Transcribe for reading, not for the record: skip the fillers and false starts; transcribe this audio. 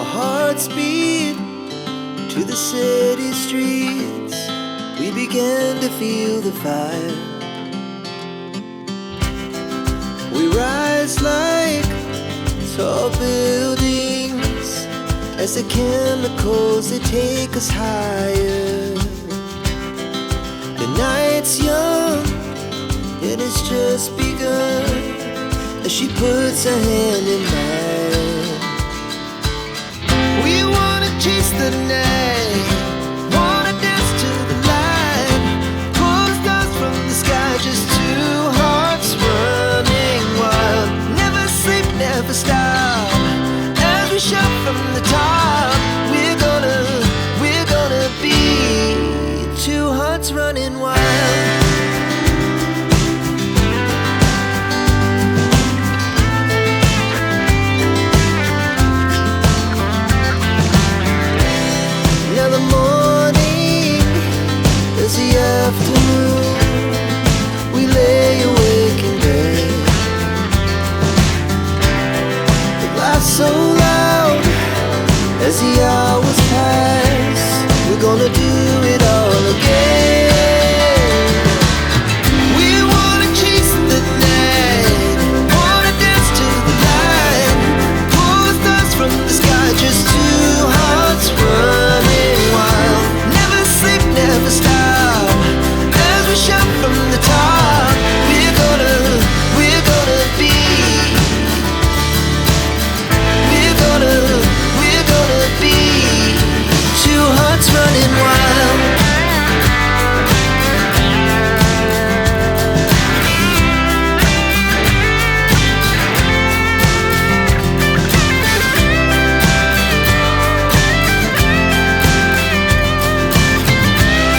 Our hearts beat to the city streets. We began to feel the fire. We rise like tall buildings as the chemicals, they take us higher. The night's young and it's just begun as she puts her hand in mine. We wanna chase the night, wanna dance to the light, pull the stars from the sky, just two hearts running wild. Never sleep, never stop, as we shout from the top. We're gonna be two hearts running wild. Now the morning is the afternoon. We lay awake in bed. The laughs so loud as the